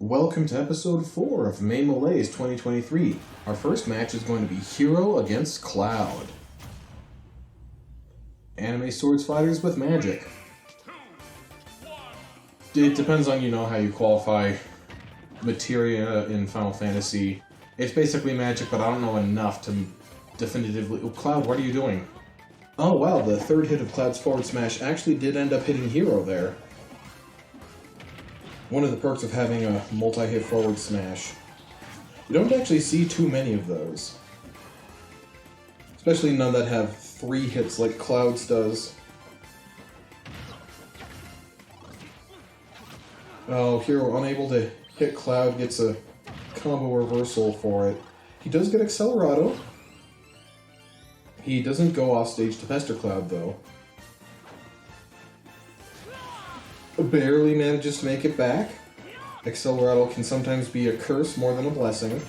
Welcome to episode 4 of Malaise 2023. Our first match is going to be Hero against Cloud. Anime swords fighters with magic. It depends on, how you qualify materia in Final Fantasy. It's basically magic, but I don't know enough to definitively... Oh, Cloud, what are you doing? Oh wow, the third hit of Cloud's forward smash actually did end up hitting Hero there. One of the perks of having a multi-hit forward smash. You don't actually see too many of those. Especially none that have 3 hits like Cloud's does. Oh, Hero unable to hit Cloud gets a combo reversal for it. He does get Accelerado. He doesn't go off stage to pester Cloud though. Barely manages to make it back. Accelerado can sometimes be a curse more than a blessing.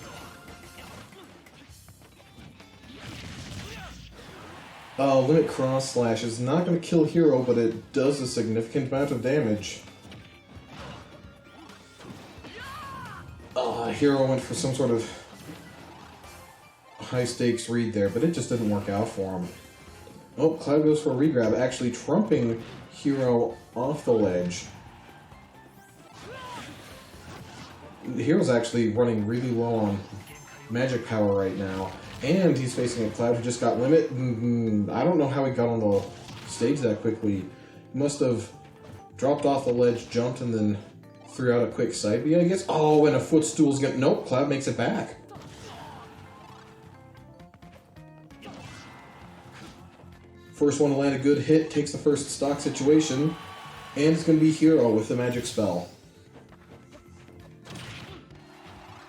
Limit Cross Slash is not going to kill Hero, but it does a significant amount of damage. Hero went for some sort of high-stakes read there, but it just didn't work out for him. Oh, Cloud goes for a regrab, actually trumping Hero off the ledge. The Hero's actually running really low on magic power right now, and he's facing a Cloud who just got limit. I don't know how he got on the stage that quickly. He must have dropped off the ledge, jumped, and then threw out a quick side B, I guess. Oh, and a footstool's gonna... Nope, Cloud makes it back. First one to land a good hit, takes the first stock situation, and it's going to be Hero with the magic spell.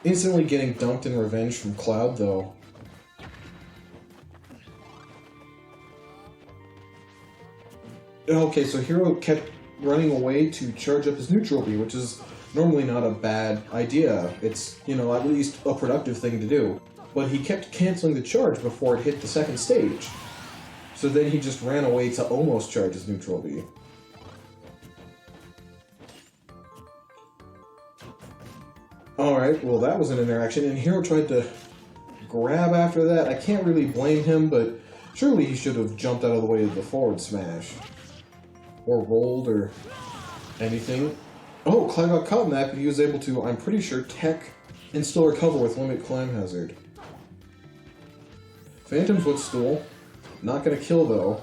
Instantly getting dunked in revenge from Cloud, though. Okay, so Hero kept running away to charge up his neutral B, which is normally not a bad idea. It's, at least a productive thing to do. But he kept canceling the charge before it hit the second stage. So then he just ran away to almost charge his neutral B. Alright, well that was an interaction, and Hero tried to grab after that. I can't really blame him, but surely he should have jumped out of the way of the forward smash. Or rolled, or anything. Oh, Cloud got caught in that, but he was able to, I'm pretty sure, tech and still recover with Limit Climb Hazard. Phantom Footstool. Not gonna kill, though.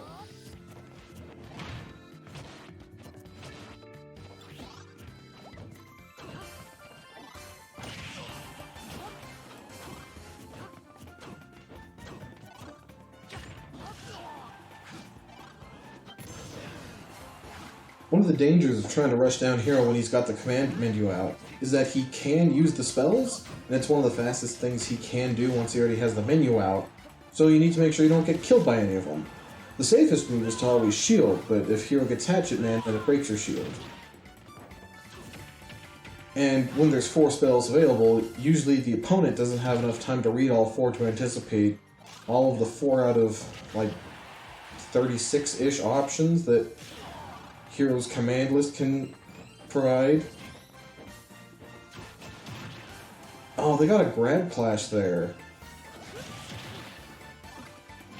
One of the dangers of trying to rush down Hero when he's got the command menu out is that he can use the spells, and it's one of the fastest things he can do once he already has the menu out. So you need to make sure you don't get killed by any of them. The safest move is to always shield, but if Hero gets Hatchet Man, then it breaks your shield. And when there's 4 spells available, usually the opponent doesn't have enough time to read all 4 to anticipate all of the 4 out of, 36-ish options that Hero's command list can provide. Oh, they got a grab clash there.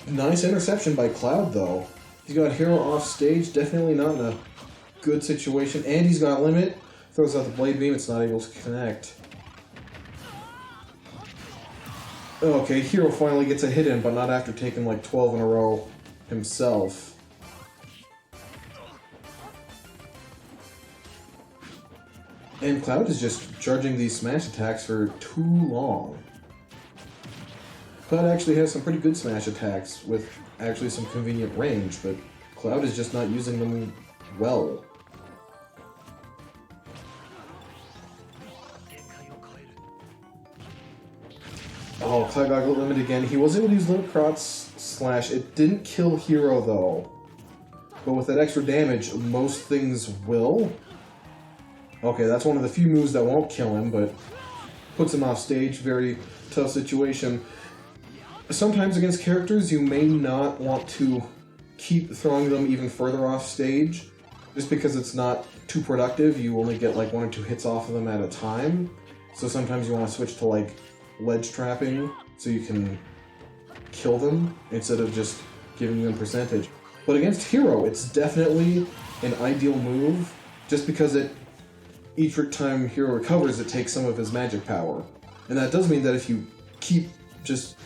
Nice interception by Cloud, though. He's got Hero off stage, definitely not in a good situation. And he's got limit. Throws out the Blade Beam, it's not able to connect. Okay, Hero finally gets a hit in, but not after taking 12 in a row himself. And Cloud is just charging these smash attacks for too long. Cloud actually has some pretty good smash attacks with actually some convenient range, but Cloud is just not using them well. Oh, Cloud got limited again. He was able to use Limit Cross Slash. It didn't kill Hero, though. But with that extra damage, most things will. Okay, that's one of the few moves that won't kill him, but puts him off stage. Very tough situation. Sometimes against characters, you may not want to keep throwing them even further off stage. Just because it's not too productive, you only get like 1 or 2 hits off of them at a time. So sometimes you want to switch to like ledge trapping so you can kill them instead of just giving them percentage. But against Hero, it's definitely an ideal move just because each time Hero recovers, it takes some of his magic power. And that does mean that if you keep just,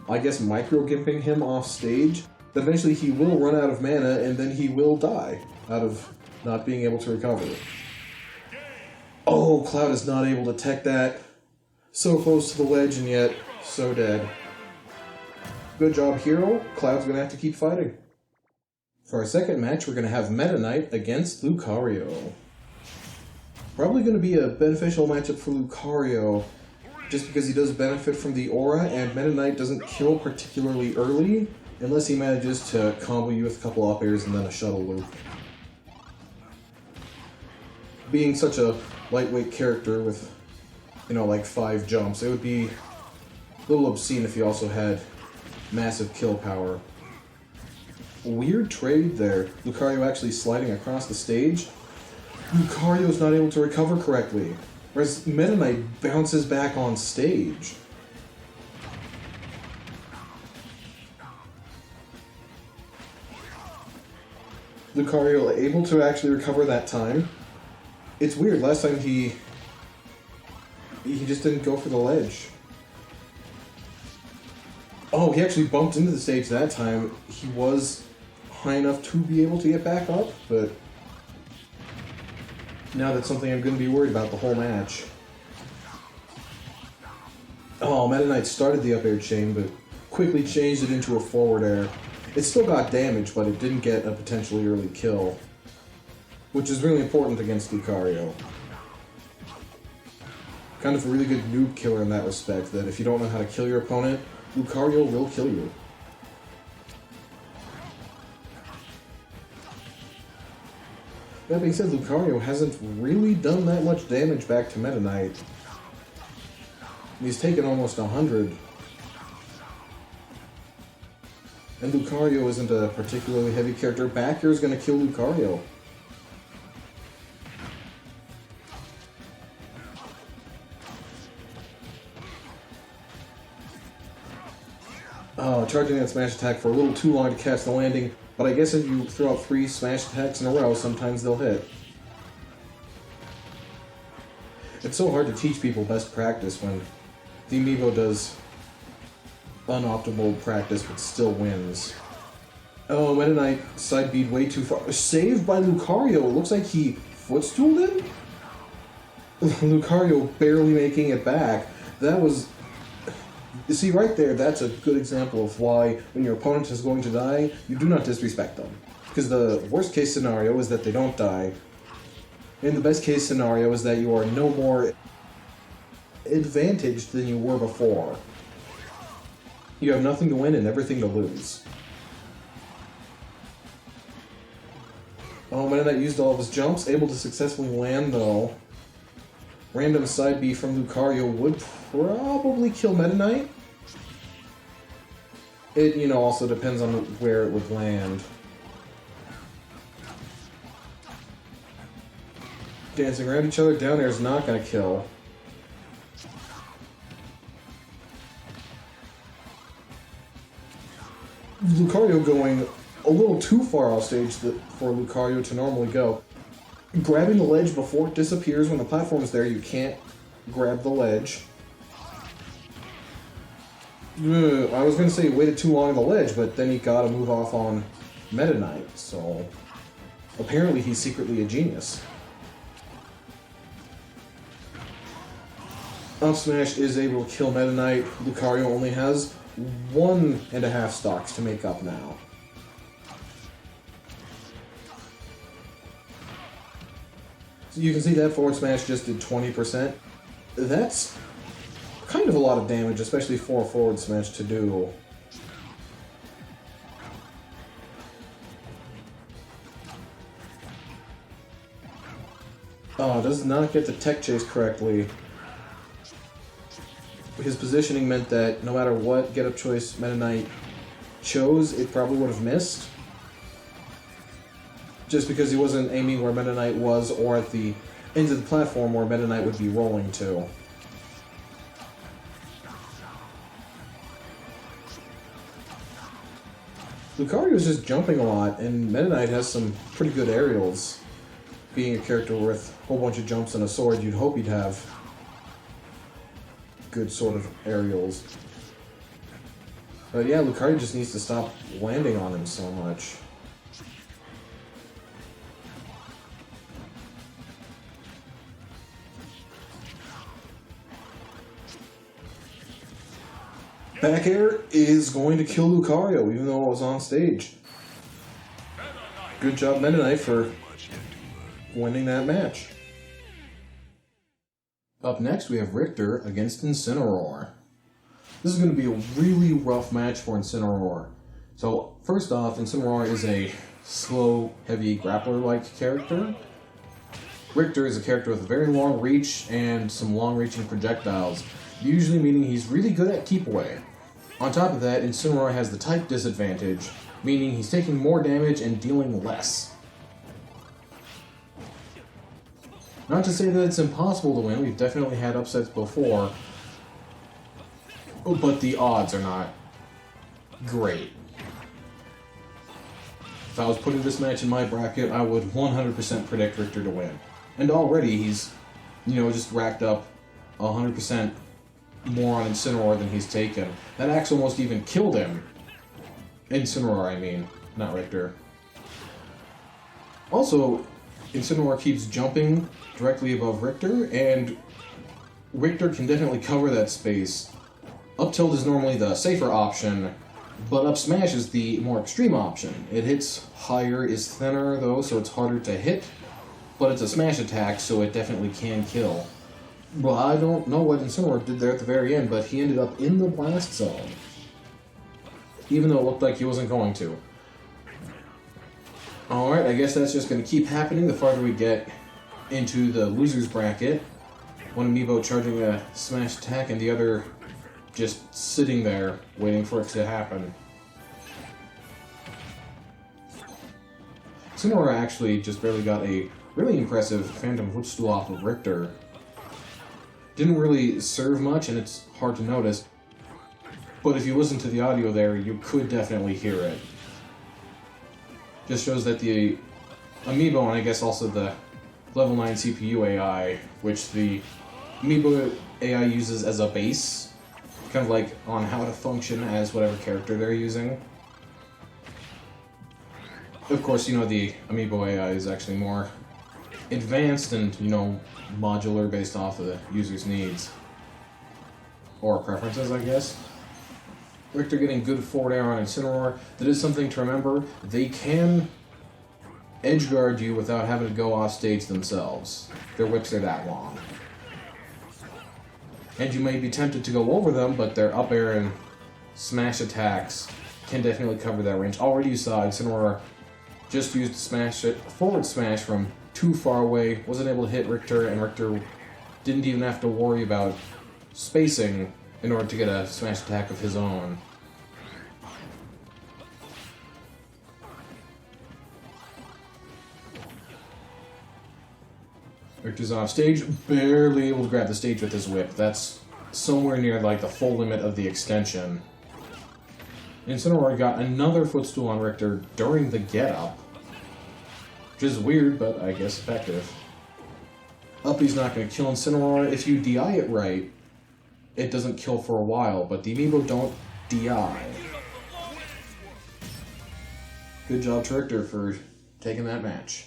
I guess, micro-gimping him off stage, that eventually he will run out of mana and then he will die out of not being able to recover. Oh, Cloud is not able to tech that. So close to the ledge and yet so dead. Good job, Hero. Cloud's gonna have to keep fighting. For our second match, we're gonna have Meta Knight against Lucario. Probably gonna be a beneficial matchup for Lucario, just because he does benefit from the aura, and Meta Knight doesn't kill particularly early, unless he manages to combo you with a couple up airs and then a shuttle loop. Being such a lightweight character with, you know, like 5 jumps, it would be a little obscene if he also had massive kill power. Weird trade there. Lucario actually sliding across the stage. Lucario's not able to recover correctly, whereas Meta Knight bounces back on stage. Lucario able to actually recover that time. It's weird, last time he just didn't go for the ledge. Oh, he actually bumped into the stage that time. He was high enough to be able to get back up, but now that's something I'm going to be worried about the whole match. Oh, Meta Knight started the up air chain, but quickly changed it into a forward air. It still got damage, but it didn't get a potentially early kill, which is really important against Lucario. Kind of a really good noob killer in that respect, that if you don't know how to kill your opponent, Lucario will kill you. That being said, Lucario hasn't really done that much damage back to Meta Knight. He's taken almost 100. And Lucario isn't a particularly heavy character. Back air is going to kill Lucario. Oh, charging that smash attack for a little too long to catch the landing, but I guess if you throw out 3 smash attacks in a row, sometimes they'll hit. It's so hard to teach people best practice when the amiibo does unoptimal practice but still wins. Oh, Meta Knight side beat way too far. Saved by Lucario. It looks like he footstooled him? Lucario barely making it back. That was... You see, right there, that's a good example of why, when your opponent is going to die, you do not disrespect them. Because the worst case scenario is that they don't die, and the best case scenario is that you are no more advantaged than you were before. You have nothing to win and everything to lose. Oh, Meta Knight used all of his jumps, able to successfully land though. Random side B from Lucario would probably kill Meta Knight. It, you know, also depends on where it would land. Dancing around each other, down air is not going to kill. Lucario going a little too far off stage for Lucario to normally go. Grabbing the ledge before it disappears when the platform's there, you can't grab the ledge. I was going to say he waited too long on the ledge, but then he got to move off on Meta Knight, so apparently he's secretly a genius. Up smash is able to kill Meta Knight. Lucario only has 1.5 stocks to make up now. So you can see that forward smash just did 20%. That's kind of a lot of damage, especially for a forward smash to do. Oh, does not get the tech chase correctly. His positioning meant that no matter what get-up choice Meta Knight chose, it probably would have missed. just because he wasn't aiming where Meta Knight was or at the end of the platform where Meta Knight would be rolling to. Lucario is just jumping a lot, and Meta Knight has some pretty good aerials. Being a character with a whole bunch of jumps and a sword, you'd hope he'd have good sort of aerials. But yeah, Lucario just needs to stop landing on him so much. Back air is going to kill Lucario, even though it was on stage. Good job, Meta Knight, for winning that match. Up next, we have Richter against Incineroar. This is going to be a really rough match for Incineroar. So, first off, Incineroar is a slow, heavy, grappler-like character. Richter is a character with a very long reach and some long-reaching projectiles, usually meaning he's really good at keep away. On top of that, Incineroar has the type disadvantage, meaning he's taking more damage and dealing less. Not to say that it's impossible to win, we've definitely had upsets before, but the odds are not great. If I was putting this match in my bracket, I would 100% predict Richter to win. And already he's, just racked up 100% more on Incineroar than he's taken. That axe almost even killed him. Incineroar, I mean, not Richter. Also, Incineroar keeps jumping directly above Richter, and Richter can definitely cover that space. Up tilt is normally the safer option, but up smash is the more extreme option. It hits higher, is thinner though, so it's harder to hit, but it's a smash attack, so it definitely can kill. Well, I don't know what Incineroar did there at the very end, but he ended up in the blast zone. Even though it looked like he wasn't going to. Alright, I guess that's just going to keep happening the farther we get into the loser's bracket. One amiibo charging a smash attack and the other just sitting there waiting for it to happen. Incineroar actually just barely got a really impressive Phantom Footstool off of Richter. Didn't really serve much, and it's hard to notice, but if you listen to the audio there, you could definitely hear it. Just shows that the amiibo, and I guess also the level 9 CPU AI, which the amiibo AI uses as a base, kind of like on how to function as whatever character they're using. Of course, the amiibo AI is actually more advanced and, modular based off of the user's needs. Or preferences, I guess. Richter getting good forward air on Incineroar. That is something to remember. They can edgeguard you without having to go off stage themselves. Their whips are that long. And you may be tempted to go over them, but their up air and smash attacks can definitely cover that range. Already you saw Incineroar just used forward smash from too far away, wasn't able to hit Richter, and Richter didn't even have to worry about spacing in order to get a smash attack of his own. Richter's off stage, barely able to grab the stage with his whip. That's somewhere near the full limit of the extension. Incineroar got another footstool on Richter during the get-up. Which is weird, but I guess effective. Uppy's not going to kill Incineroar. If you DI it right, it doesn't kill for a while, but the amiibo don't DI. Good job to Richter for taking that match.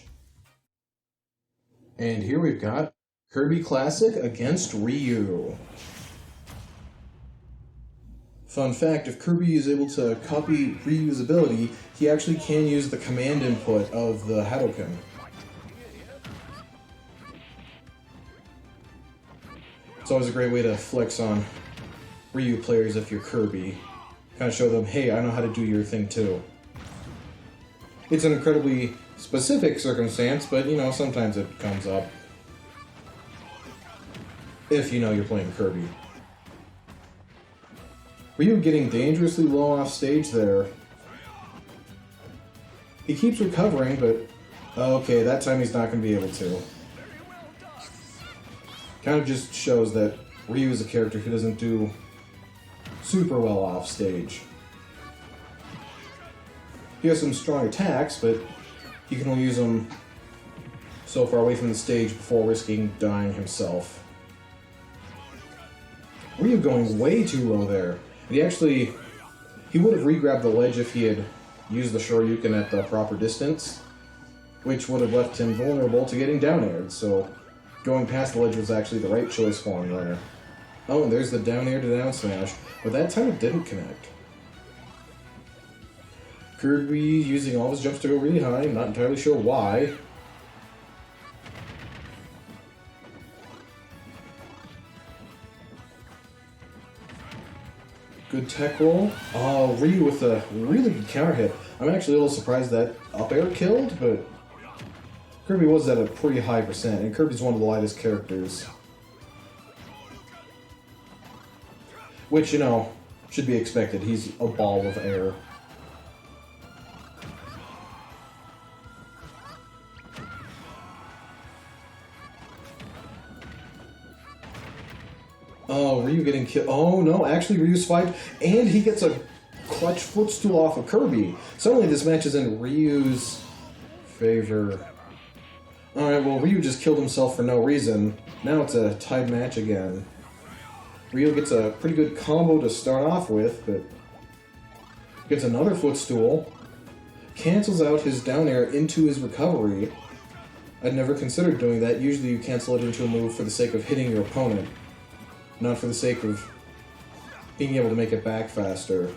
And here we've got Kirby Classic against Ryu. Fun fact, if Kirby is able to copy Ryu's ability, he actually can use the command input of the Hadouken. It's always a great way to flex on Ryu players if you're Kirby. Kind of show them, hey, I know how to do your thing too. It's an incredibly specific circumstance, but sometimes it comes up. If you're playing Kirby. Ryu getting dangerously low off stage there. He keeps recovering, but Okay, that time he's not going to be able to. Kind of just shows that Ryu is a character who doesn't do super well off stage. He has some strong attacks, but he can only use them so far away from the stage before risking dying himself. Ryu going way too low there. And he would have re-grabbed the ledge if he had used the Shoryuken at the proper distance, which would have left him vulnerable to getting down aired, so going past the ledge was actually the right choice for him there. Oh, and there's the down air to down smash, but that time it didn't connect. Kirby using all his jumps to go really high, not entirely sure why. Good tech roll. Oh, Ryu with a really good counter hit. I'm actually a little surprised that up air killed, but Kirby was at a pretty high percent, and Kirby's one of the lightest characters. Which, you know, should be expected. He's a ball of air. Oh, Ryu getting killed. Oh, no, actually Ryu spiked, and he gets a clutch footstool off of Kirby. Suddenly this match is in Ryu's favor. Alright, well, Ryu just killed himself for no reason. Now it's a tied match again. Ryu gets a pretty good combo to start off with, but gets another footstool, cancels out his down air into his recovery. I'd never considered doing that. Usually you cancel it into a move for the sake of hitting your opponent, not for the sake of being able to make it back faster.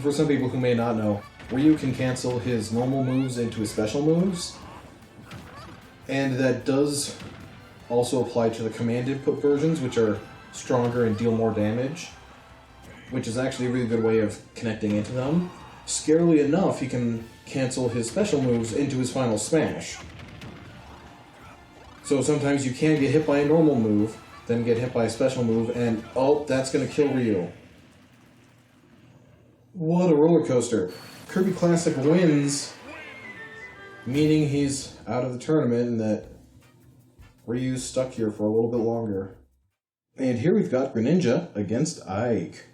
For some people who may not know, Ryu can cancel his normal moves into his special moves, and that does also apply to the command input versions, which are stronger and deal more damage, which is actually a really good way of connecting into them. Scarily enough, he can cancel his special moves into his final smash. So sometimes you can get hit by a normal move, then get hit by a special move, and oh, that's going to kill Ryu. What a roller coaster. Kirby Classic wins, meaning he's out of the tournament and that Ryu's stuck here for a little bit longer. And here we've got Greninja against Ike.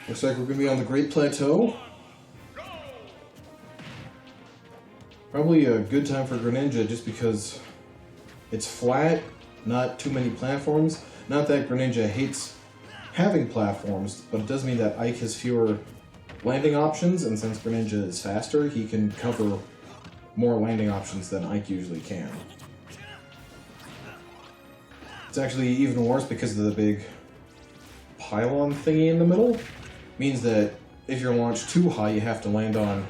Looks like we're going to be on the Great Plateau. Probably a good time for Greninja just because it's flat, not too many platforms. Not that Greninja hates having platforms, but it does mean that Ike has fewer landing options, and since Greninja is faster, he can cover more landing options than Ike usually can. It's actually even worse because of the big pylon thingy in the middle. Means that if you're launched too high, you have to land on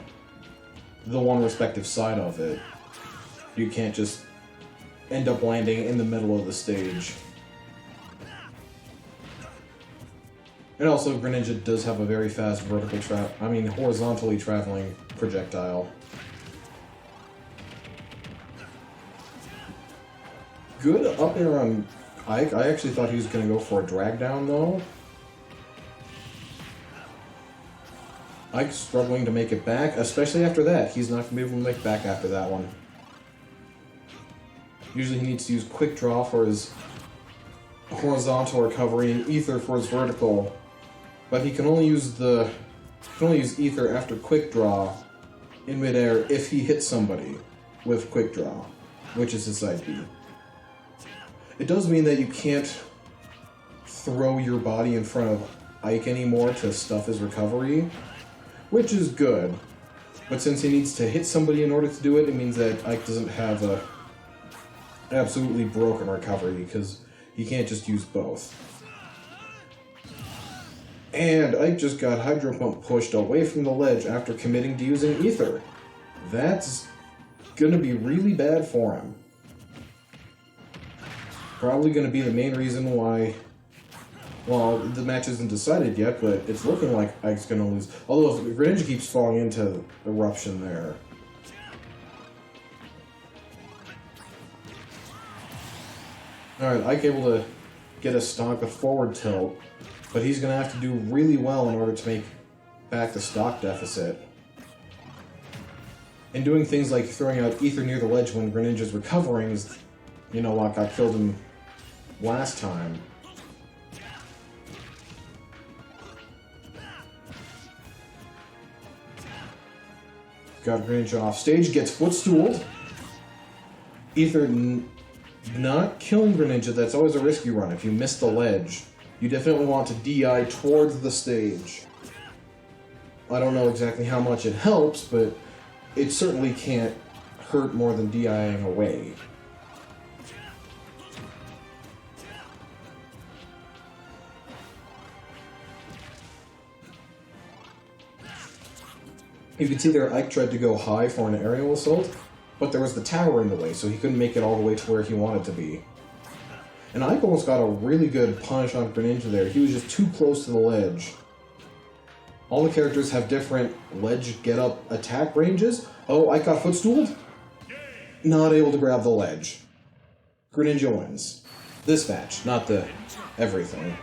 the one respective side of it. You can't just end up landing in the middle of the stage. And also, Greninja does have a very fast horizontally traveling projectile. Good up air on Ike. I actually thought he was going to go for a drag down, though. Ike's struggling to make it back, especially after that. He's not going to be able to make it back after that one. Usually he needs to use quick draw for his horizontal recovery and ether for his vertical. But he can only use ether after quick draw in midair if he hits somebody with quick draw, which is his side B. It does mean that you can't throw your body in front of Ike anymore to stuff his recovery, which is good. But since he needs to hit somebody in order to do it, it means that Ike doesn't have a absolutely broken recovery because he can't just use both. And Ike just got Hydro Pump pushed away from the ledge after committing to using Ether. That's gonna be really bad for him. Probably gonna be the main reason why, well, the match isn't decided yet, but it's looking like Ike's gonna lose. Although if Greninja keeps falling into Eruption there. Alright, Ike able to get a stomp, a forward tilt. But he's going to have to do really well in order to make back the stock deficit. And doing things like throwing out Ether near the ledge when Greninja's recovering is, you know what, got killed him last time. Got Greninja off stage, gets footstooled. Ether not killing Greninja, that's always a risky run. If you miss the ledge, you definitely want to DI towards the stage. I don't know exactly how much it helps, but it certainly can't hurt more than DIing away. You can see there Ike tried to go high for an aerial assault, but there was the tower in the way, so he couldn't make it all the way to where he wanted to be. And Ike almost got a really good punish on Greninja there. He was just too close to the ledge. All the characters have different ledge get-up attack ranges. Oh, Ike got footstooled? Not able to grab the ledge. Greninja wins. This match, not the everything.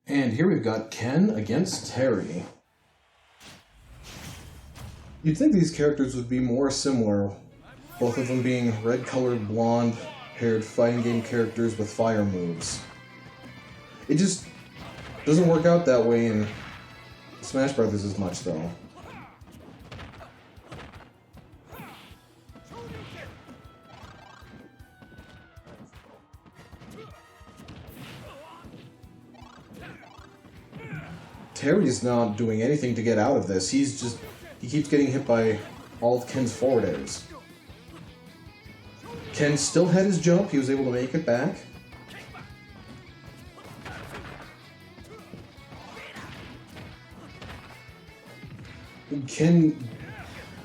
And here we've got Ken against Terry. You'd think these characters would be more similar, both of them being red-colored, blonde-haired fighting game characters with fire moves. It just doesn't work out that way in Smash Brothers as much, though. Terry's not doing anything to get out of this. He keeps getting hit by all of Ken's forward airs. Ken still had his jump. He was able to make it back. Ken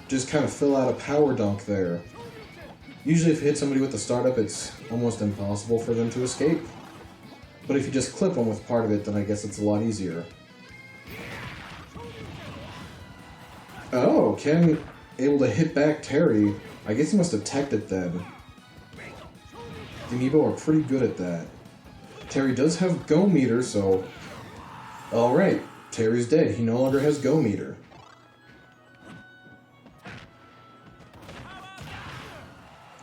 just kind of fill out a power dunk there. Usually if you hit somebody with the startup, it's almost impossible for them to escape. But if you just clip them with part of it, then I guess it's a lot easier. Oh, Ken able to hit back Terry. I guess he must have teched it then. The Amiibo are pretty good at that. Terry does have Go Meter, so... Alright, Terry's dead. He no longer has Go Meter.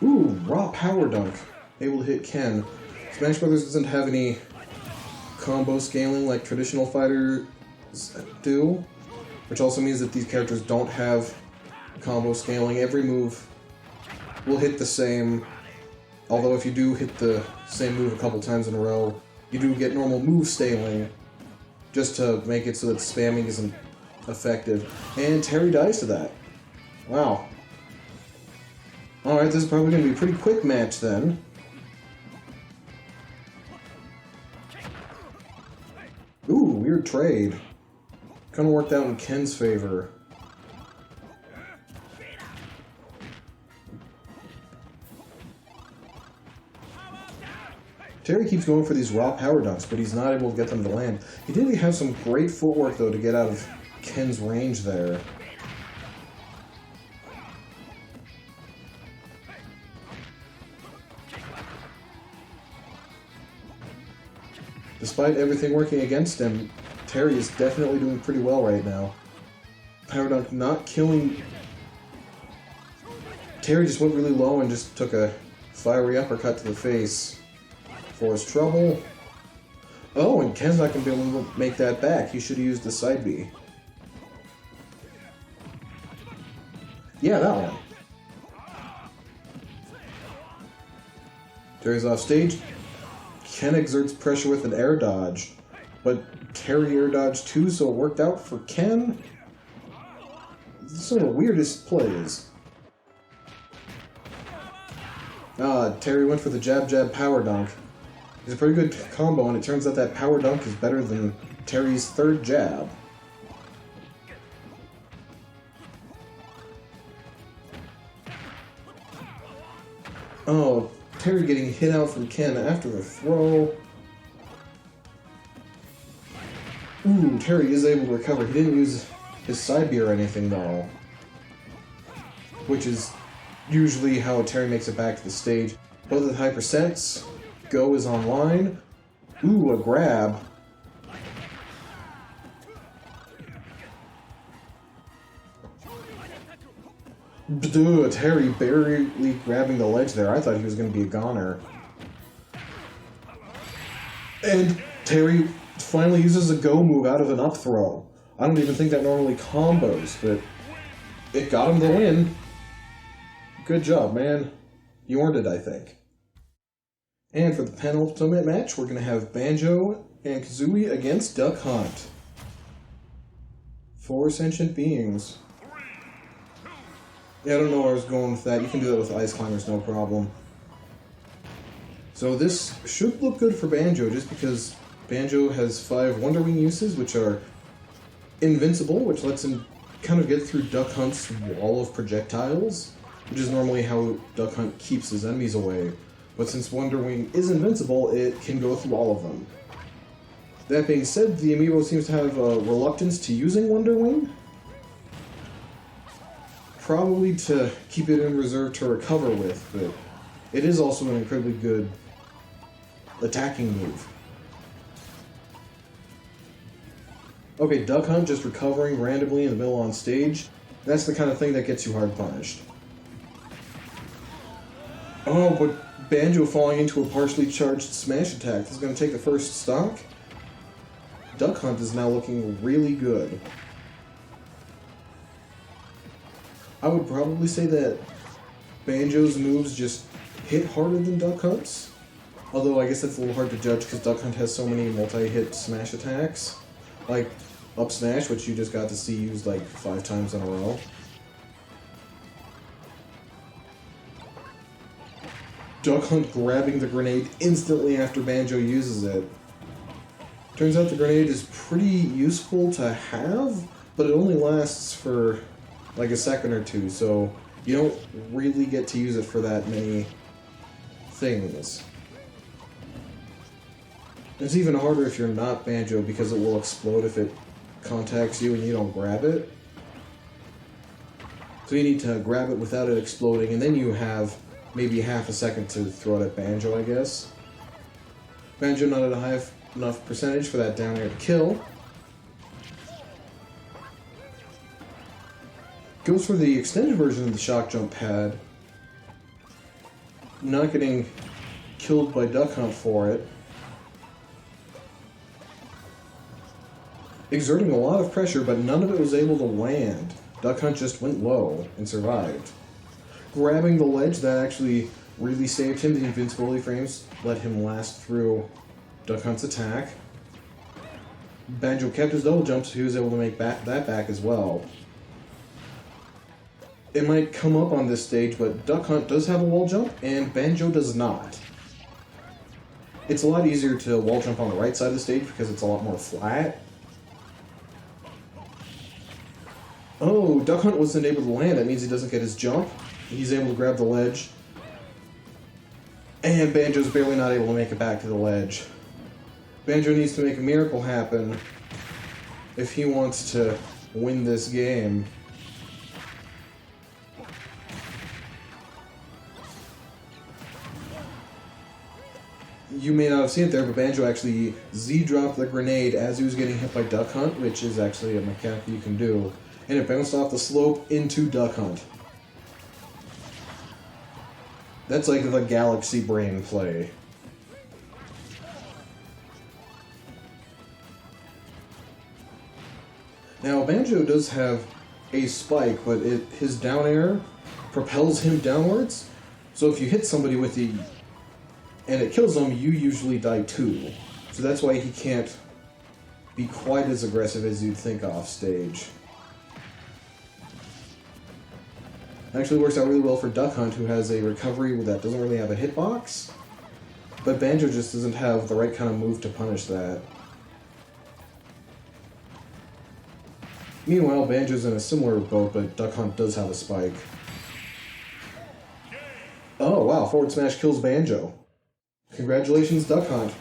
Ooh, raw power dunk. Able to hit Ken. Smash Brothers doesn't have any combo scaling like traditional fighters do, which also means that these characters don't have combo scaling. Every move will hit the same, although if you do hit the same move a couple times in a row, you do get normal move scaling, just to make it so that spamming isn't effective. And Terry dies to that. Wow. Alright, this is probably going to be a pretty quick match then. Ooh, weird trade. Kind of worked out in Ken's favor. Terry keeps going for these raw power dunks, but he's not able to get them to land. He did have some great footwork, though, to get out of Ken's range there. Despite everything working against him, Terry is definitely doing pretty well right now. Power dunk not killing... Terry just went really low and just took a fiery uppercut to the face for his trouble. Oh, and Ken's not going to be able to make that back. He should have used the side B. Yeah, that one. Terry's off stage. Ken exerts pressure with an air dodge, but Terry air dodged too, so it worked out for Ken. This is one of the weirdest plays. Terry went for the jab power dunk. It's a pretty good combo, and it turns out that power dunk is better than Terry's third jab. Oh, Terry getting hit out from Ken after the throw. Ooh, Terry is able to recover. He didn't use his side B or anything, though. Which is usually how Terry makes it back to the stage. Both at high percents. Go is online. Ooh, a grab. Dude, Terry barely grabbing the ledge there. I thought he was going to be a goner. And Terry finally uses a go move out of an up throw. I don't even think that normally combos, but it got him the win. Good job, man. You earned it, I think. And for the penultimate match, we're going to have Banjo and Kazooie against Duck Hunt. 4 sentient beings. Yeah, I don't know where I was going with that. You can do that with Ice Climbers, no problem. So this should look good for Banjo, just because Banjo has 5 Wonder Wing uses, which are invincible, which lets him kind of get through Duck Hunt's wall of projectiles, which is normally how Duck Hunt keeps his enemies away. But since Wonder Wing is invincible, it can go through all of them. That being said, the amiibo seems to have a reluctance to using Wonder Wing. Probably to keep it in reserve to recover with, but it is also an incredibly good attacking move. Okay, Duck Hunt just recovering randomly in the middle on stage. That's the kind of thing that gets you hard punished. Oh, but Banjo falling into a partially charged smash attack. This is going to take the first stock. Duck Hunt is now looking really good. I would probably say that Banjo's moves just hit harder than Duck Hunt's. Although I guess that's a little hard to judge because Duck Hunt has so many multi-hit smash attacks. Like up smash, which you just got to see used like 5 times in a row. Duck Hunt grabbing the grenade instantly after Banjo uses it. Turns out the grenade is pretty useful to have, but it only lasts for like a second or two, so you don't really get to use it for that many things. It's even harder if you're not Banjo because it will explode if it contacts you and you don't grab it. So you need to grab it without it exploding, and then you have maybe half a second to throw it at Banjo, I guess. Banjo not at a high enough percentage for that down air to kill. Goes for the extended version of the shock jump pad. Not getting killed by Duck Hunt for it. Exerting a lot of pressure, but none of it was able to land. Duck Hunt just went low and survived. Grabbing the ledge, that actually really saved him. The invincibility frames let him last through Duck Hunt's attack. Banjo kept his double jump, so he was able to make that back as well. It might come up on this stage, but Duck Hunt does have a wall jump, and Banjo does not. It's a lot easier to wall jump on the right side of the stage because it's a lot more flat. Oh, Duck Hunt wasn't able to land. That means he doesn't get his jump. He's able to grab the ledge. And Banjo's barely not able to make it back to the ledge. Banjo needs to make a miracle happen if he wants to win this game. You may not have seen it there, but Banjo actually Z-dropped the grenade as he was getting hit by Duck Hunt, which is actually a mechanic you can do. And it bounced off the slope into Duck Hunt. That's like the Galaxy Brain play. Now, Banjo does have a spike, but his down air propels him downwards. So if you hit somebody with the and it kills them, you usually die too. So that's why he can't be quite as aggressive as you'd think off stage. It actually works out really well for Duck Hunt, who has a recovery that doesn't really have a hitbox. But Banjo just doesn't have the right kind of move to punish that. Meanwhile, Banjo's in a similar boat, but Duck Hunt does have a spike. Oh wow, forward smash kills Banjo. Congratulations, Duck Hunt.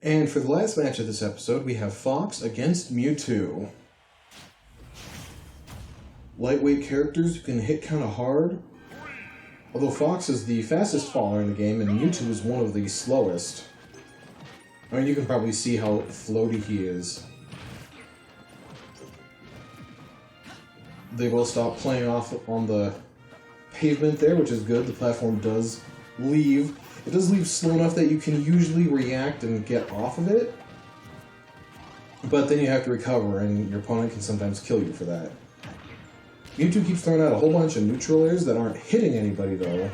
And for the last match of this episode, we have Fox against Mewtwo. lightweight characters who can hit kind of hard. Although Fox is the fastest faller in the game, and Mewtwo is one of the slowest. I mean, you can probably see how floaty he is. They will stop playing off on the pavement there, which is good. The platform does leave. It does leave slow enough that you can usually react and get off of it. But then you have to recover, and your opponent can sometimes kill you for that. Mewtwo keeps throwing out a whole bunch of neutral airs that aren't hitting anybody, though.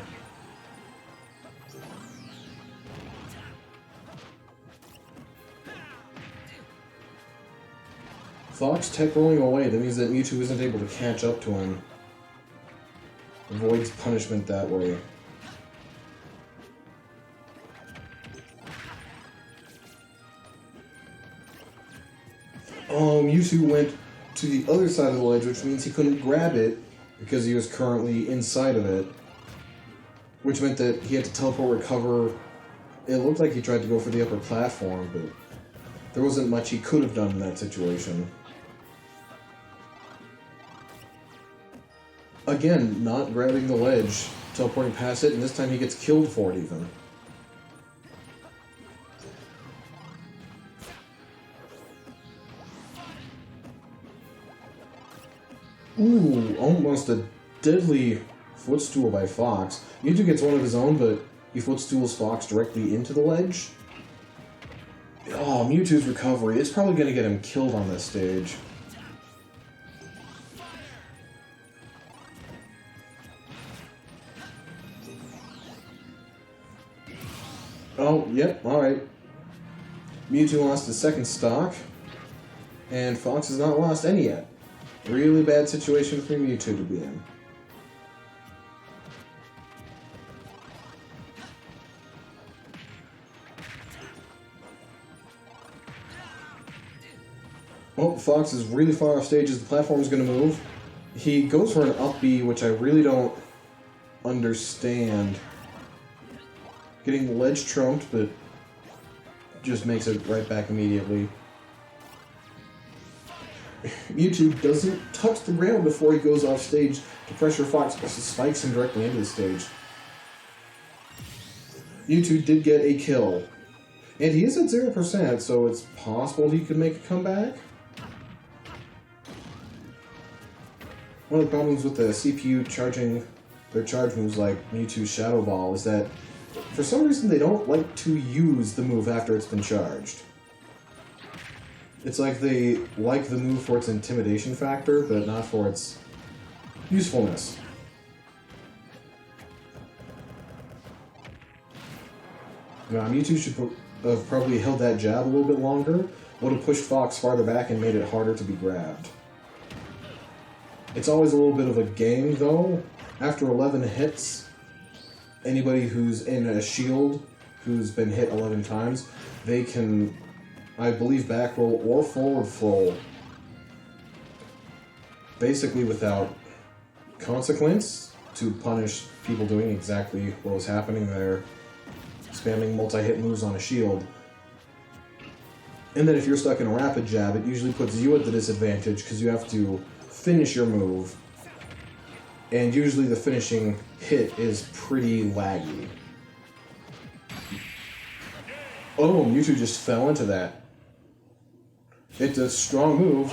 Fox tech rolling away. That means that Mewtwo isn't able to catch up to him. Avoids punishment that way. Mewtwo went to the other side of the ledge, which means he couldn't grab it because he was currently inside of it. Which meant that he had to teleport recover. It looked like he tried to go for the upper platform, but there wasn't much he could have done in that situation. Again, not grabbing the ledge, teleporting past it, and this time he gets killed for it even. Ooh, almost a deadly footstool by Fox. Mewtwo gets one of his own, but he footstools Fox directly into the ledge. Oh, Mewtwo's recovery. It's probably going to get him killed on this stage. Oh, yep, alright. Mewtwo lost his second stock, and Fox has not lost any yet. Really bad situation for Mewtwo to be in. Oh, Fox is really far off stage as the platform is going to move. He goes for an up B, which I really don't understand. Getting the ledge trumped, but just makes it right back immediately. Mewtwo doesn't touch the ground before he goes off stage to pressure Fox, but spikes him directly into the stage. Mewtwo did get a kill. And he is at 0%, so it's possible he could make a comeback. One of the problems with the CPU charging their charge moves like Mewtwo's Shadow Ball is that for some reason they don't like to use the move after it's been charged. It's like they like the move for its intimidation factor, but not for its usefulness. Now, Mewtwo should have probably held that jab a little bit longer, would have pushed Fox farther back and made it harder to be grabbed. It's always a little bit of a game, though. After 11 hits, anybody who's in a shield, who's been hit 11 times, they can, I believe, back roll or forward roll, basically without consequence, to punish people doing exactly what was happening there, spamming multi-hit moves on a shield. And then if you're stuck in a rapid jab, it usually puts you at the disadvantage because you have to finish your move. And usually the finishing hit is pretty laggy. Oh, Mewtwo just fell into that. It's a strong move.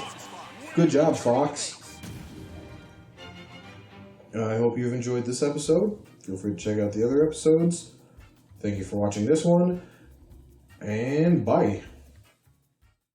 Good job, Fox. I hope you've enjoyed this episode. Feel free to check out the other episodes. Thank you for watching this one, and bye.